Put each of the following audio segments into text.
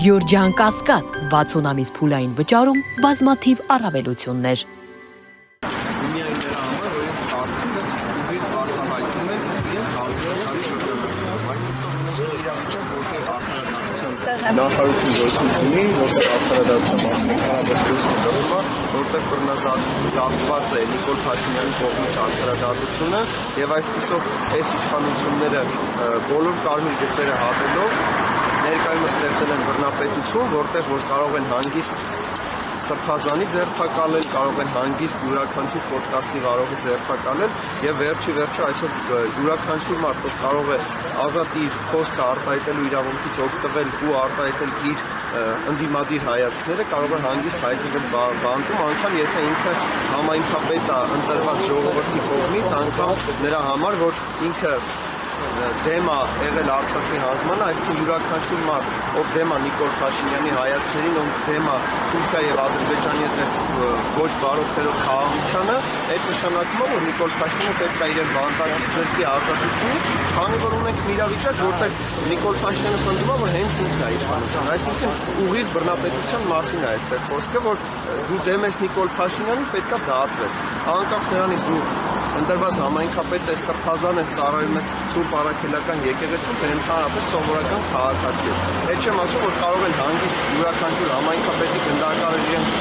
Գյորջյան Կասկադ 60 ամիս փուլային վճարում բազմաթիվ առավելություններ։ Նախարարություն գործունի, որտեղ արդարադատության մասնավորապես կրում է, որտեղ բռնազավթված է Նիկոլ Փաշինյանի կողմից արդարադատությունը եւ այսպիսով այս իշխանությունները բոլոր կարմիր գծերը հատելով ներկայումս ստեղծել են բռնապետություն, որտեղ որ կարող են հանգիստ սրբազանի ձերբակալել, կարող են հանգիստ յուրաքանչյուր ոդկասթի վարողի ձերբակալել եւ վերջի վերջո այսօր յուրաքանչյուր մարդ կարող է ազատ իր խոսքը արտահայտելու իրավունքից օգտվել ու արտահայտել իր ընդդիմադիր հայացքները, կարող է հանգիստ հայտնվել բանտում, անգամ եթե ինքը համայնքապետ է ընտրված ժողովրդի կողմից, անգամ նրա համար, որ ինքը դեմ է եղել Արցախի հանձնմանը, այսինքն յուրաքանչյուր մարդ, ով դեմ է Նիկոլ Փաշինյանի հայացքներին, ով դեմ է Թուրքիա եւ Ադրբեջանի հետ ոչ բարոյթերով խաղաղությանը, այդ նշանակում է, որ Նիկոլ Փաշինյանը պետք է իրեն բանտարկի զրկի ազատությունից, քանի որ ունենք մի իրավիճակ, որտեղ Նիկոլ Փաշինյանը պնդում է, որ հենց ինքն է իշխանության, այսինքն ուղիղ բռնապետության մասին է այստեղ խոսքը, որ դու դեմ ես Նիկոլ Փաշինյանին, պետք է դատվես, անկախ նրանից դու ընտրված համայնքապետ ես, սրբազան ես, ծառայում ես Սուրբ Առաքելական եկեղեցում, թե ընդհանրապես սովորական քաղաքացի ես։ Այդ չեմ ասում, որ կարող են հանգիստ յուրաքանչյուր համայնքապետի գնդակարը իրենց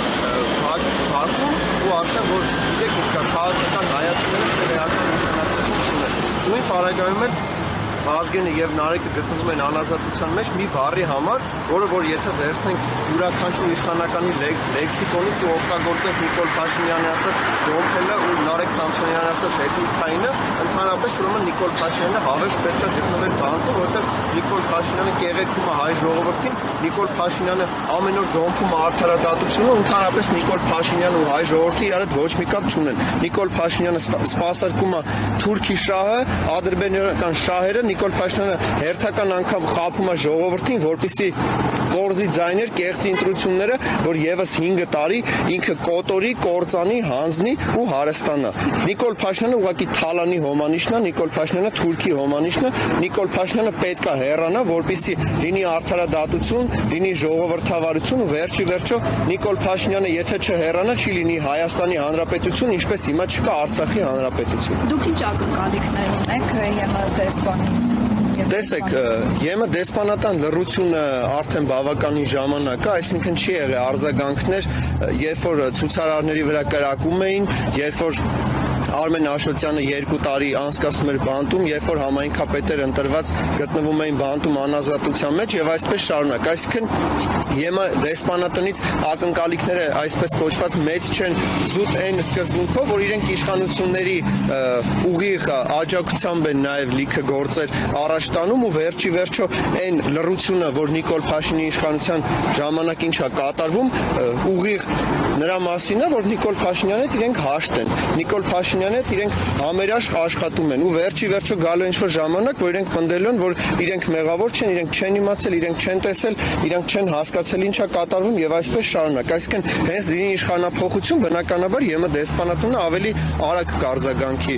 հարկում ու ասեն, որ գիտեք ինչ կա, քաղաքական հայացքներից տեղական նշանակություն չունեն։ Նույն պարագայում էլ Ազգենը եւ Նարեկը գտնվում են անազատության մեջ մի բառի համար, որը որ եթե վերցնենք յուրաքանչյուր իշխանականի լեքսիկոնից ու օգտագործենք Նիկոլ Փաշինյանի ասած Դոմփելը ու Նարեկ Սամսոնյանի ասած էթնիկայինը, ընդհանրապես ուրեմն Նիկոլ Փաշինյանը հավերժ պետք է գտնվեր բանտում, որտեղ Նիկոլ Փաշինյանը կեղեքում է հայ ժողովրդին, Նիկոլ Փաշինյանը ամեն օր դոմփում է արդարադատությունը, ընդհանրապես Նիկոլ Փաշինյանը ու հայ ժողովրդի իրար հետ ոչ մի կապ չունեն։ Նիկոլ Փաշինյանը սպասարկում է թուրքի շահը, ադրբեջանական շահերը, Նիկոլ Փաշինյանը հերթական անգամ խաբում է ժողովրդին, որպեսզի կորզի ձայներ, կեղծի ընտրությունները, որ եւս 5 տարի ինքը կոտորի, կործանի, հանձնի ու հարստանա։ Նիկոլ Փաշինյանը ուղղակի թալանի հոմանիշն է, Նիկոլ Փաշինյանը թուրքի հոմանիշն է, Նիկոլ Փաշինյանը պետք է հեռանա, որպեսզի լինի արդարադատություն, լինի ժողովրդավարություն ու վերջի վերջո Նիկոլ Փաշինյանը եթե չհեռանա, չի լինի Հայաստանի Հանրապետություն, ինչպես հիմա չկա Արցախի Հանրապետություն։ Դուք ինչ ակնկալիքներ ունեք ԵՄ դեսպանից։ Տեսեք, ԵՄ դեսպանատան լռությունը արդեն բավականին ժամանակ է, այսինքն չի եղել արձագանքներ, երբ որ ցուցարարների վրա կրակում էին, երբ որ Արմեն Աշոտյանը 2 տարի անցկացնում էր բանտում, երբ որ համայնքապետեր ընտրված գտնվում էին բանտում անազատության մեջ եւ այսպես շարունակ։ Այսինքն ԵՄ դեսպանատնից ակնկալիքները այսպես կոչված մեծ չեն զուտ այն սկզբունքով, որ իրենք իշխանությունների ուղիղ աջակցությամբ են նաեւ լիքը գործեր առաջ տանում ու վերջի վերջո այն լռությունը, որ Նիկոլ Փաշինյանի իշխանության ժամանակ ինչա կատարվում, ուղիղ նրա մասին է, որ Նիկոլ Փաշինյանը իրենք հաշտ են։ Նիկոլ Փաշինյանը իրենք համերաշխ աշխատում են ու վերջի վերջո գալու ինչ-որ ժամանակ, որ իրենք պնդելու են, որ իրենք մեղավոր չեն, իրենք չեն իմացել, իրենք չեն տեսել, իրենք չեն հասկացել ինչա կատարվում եւ այսպես շարունակ։ Այսինքն հենց լինի իշխանափոխություն, բնականաբար ԵՄ դեսպանատունը ավելի արագ կարձագանքի։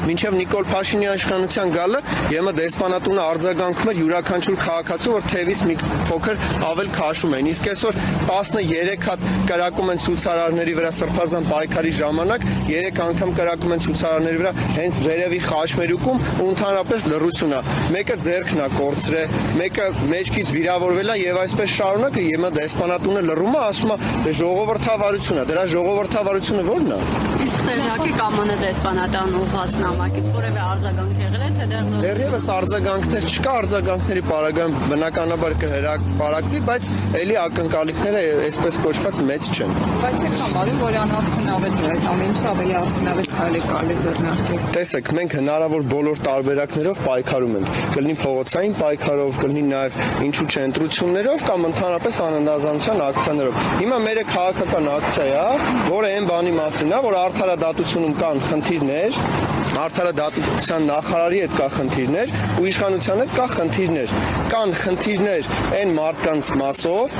Մինչև Նիկոլ Փաշինյանի իշխանության գալը ԵՄ դեսպանատունը արձագանքում էր յուրաքանչյուր քաղաքացու, որ թևից մի փոքր ավել քաշում են։ Իսկ այսօր 13 հատ կրակում են ցուցարարների վրա սրբազան պայքարի ժամանակ, 3 անգամ կրակում են ցուցարարների վրա հենց վերևի խաչմերուկում ու ընդհանրապես լռություն է։ Մեկը ձեռքն է կորցրել, մեկը մեջքից վիրավորվել է եւ այսպես շարունակ ԵՄ դեսպանատունը լռում է, ասում է դե ժողովրդավարություն է, դրա ժողովրդավարությունը ո՞րն է։ Իսկ տեղյակի ԿՄՆ դեսպանատան ուղղված նամակից որևէ արձագանք եղել է, թե դեռևս արձագանքներ չկա, արձագանքների պարագայում բնականաբար կհրապարակվի, բայց ելի ակնկալիքները այսպես կոչված մեծ չեն։ Բայց եք համարում, որ անարդյունավետ է այս ամեն ինչը ավելի արդյունավետ կարելի ձեռնարկել։ Տեսեք, մենք հնարավոր բոլոր տարբերակներով պայքարում ենք։ Կլինի փողոցային պայքարով, կլինի նաև ինչու՞ չէ ընտրություններով կամ ընդհանրապես անհանդազանության ակցիաներով։ Հիմա մեր քաղաքական ակցիա է, որը այն բանի մասին է, որ արդարադատությունում կան խնդիրներ, արդարադատության նախարարի հետ կա խնդիրներ ու իշխանության հետ կա խնդիրներ։ Կան խնդիրներ այն մարդկանց մասով,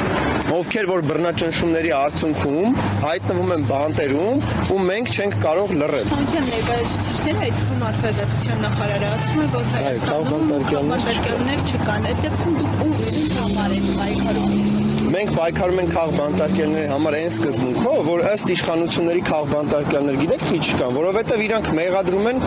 ովքեր որ բռնաճնշումների արդյունքում հայտնվում են բանտերում ու մենք չենք կարող լռել։ Իշխանության ներկայացուցիչները, այդ թվում արդարադատության նախարարը ասում է, որ Հայաստանում համապատասխաններ չկան։ Այդ դեպքում դուք ում համար եք պայքարում։ մենք պայքարում ենք քաղբանտարկյալների համար այն սկզբունքով, որ ըստ իշխանությունների քաղբանտարկյալներ գիտեք ինչ կան, որովհետև իրանք մեղադրում են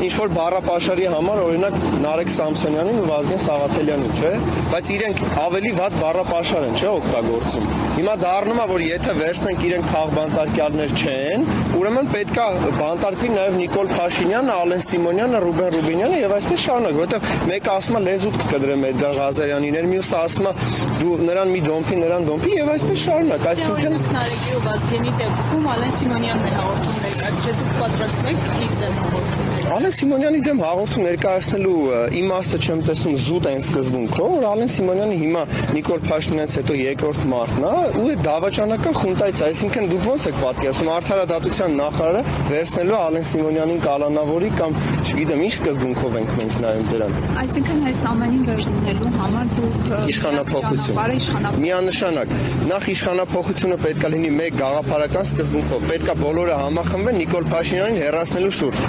ինչ որ բառապաշարի համար, օրինակ Նարեկ Սամսոնյանին ու Վազգեն Սաղաթելյանին, չէ՞, բայց իրենք ավելի վատ բառապաշար են, չէ՞, օգտագործում։ Հիմա դառնում է, որ եթե վերցնենք իրենք քաղբանտարկյալներ չեն, ուրեմն պետքա բանտարկվի նաև Նիկոլ Փաշինյանը, Ալեն Սիմոնյանը, Ռուբեն Ռուբինյանը եւ այսպես շարունակ, որովհետեւ մեկը ասում է լեզուտ կդրեմ Էդգար Ղազարյանին, մյուսը ասում է դու նրան մի դոմփի, նրան դոմփի եւ այսպես շարունակ, այսինքն Նարեկի ու Վազգենի դեպքում Ալեն Սիմոնյանն է հաղորդում ներկայացրել, դուք պատրաստվում եք իր դեմ հաղորդում։ Ալեն Սիմոնյանի դեմ հաղորդում ներկայացնելու իմաստը չեմ տեսնում զուտ այն սկզբունքով, որ Ալեն Սիմոնյանը հիմա Նիկոլ Փաշինյանից հետո երկրորդ մարդն է ու այդ դավաճանական խունտայից, այսինքն դուք ոնց եք պատկերացնում արդարադատության նախարարը վերցնելու Ալեն Սիմոնյանին կալանավորի կամ չգիտեմ ինչ սկզբունքով ենք մենք նայում դրան։ Այսինքն այս ամենին վերջնելու համար դուք Իշխանափոխություն։ Միանշանակ, նախ իշխանափոխությունը պետք է լինի մեկ գաղափարական սկզբունքով, պետք է բոլորը համախմբեն Նիկոլ Փաշինյանին հեռացնելու շուրջ։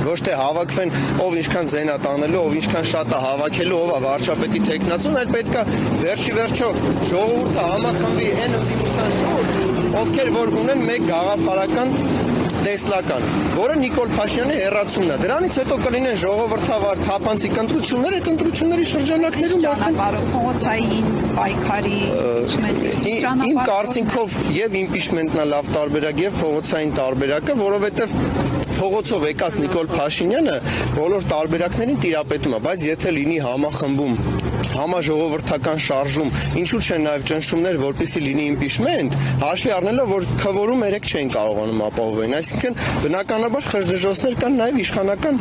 Ոչ թե հավաքվեն ով ինչքան զենա տանելու, ով ինչքան շատ է հավաքելու, ով է վարչապետի տեխնացուն, այլ պետք է վերջի վերջո ժողովուրդը համախմբվի այն ընդդիմության շուրջ, ովքեր որ ունեն մեկ գաղափարական տեսլական, որը Նիկոլ Փաշինյանի հեռացումն է։ Դրանից հետո կլինեն ժողովրդավար թափանցիկ ընտրություններ, այդ ընտրությունների շրջանակներում արդեն փողոցային պայքարի իմ կարծիքով եւ իմպիչմենտն է լավ տարբերակ եւ փողոցային տարբերակը, որովհետեւ փողոցով եկած Նիկոլ Փաշինյանը բոլոր տարբերակներին տիրապետում է, բայց եթե լինի համախմբում համաժողովրդական շարժում, ինչու՞ չեն նաև ճնշումներ, որպեսզի լինի իմպիչմենտ, հաշվի առնելով, որ քվորում 3 չեն կարողանում ապահովել, այսինքն բնականաբար խժդժոցներ կան նաև իշխանական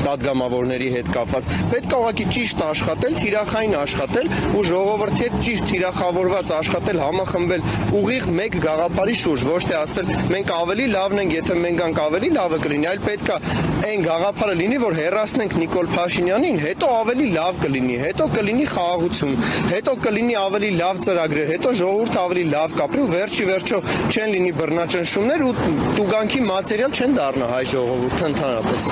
պատգամավորների հետ կապված։ Պետք է ուղղակի ճիշտ աշխատել, թիրախային աշխատել ու ժողովրդի հետ ճիշտ թիրախավորված աշխատել, համախմբել ուղիղ մեկ գաղափարի շուրջ, ոչ թե ասել մենք ավելի լավն ենք, եթե մենք անք ավելի լավը կլինի, այլ պետք է այն գաղափարը լինի, որ հեռացնենք Նիկոլ Փաշինյանին, հետո ավելի լավ կլինի, հետո կլինի խաղաղություն, հետո կլինի ավելի լավ ծրագրեր, հետո ժողովուրդը ավելի լավ կապրի ու վերջի վերջո չեն լինի բռնաճնշումներ ու տուգանքի մատերիալ չեն դառնա հայ ժողովուրդը ընդհանրապես։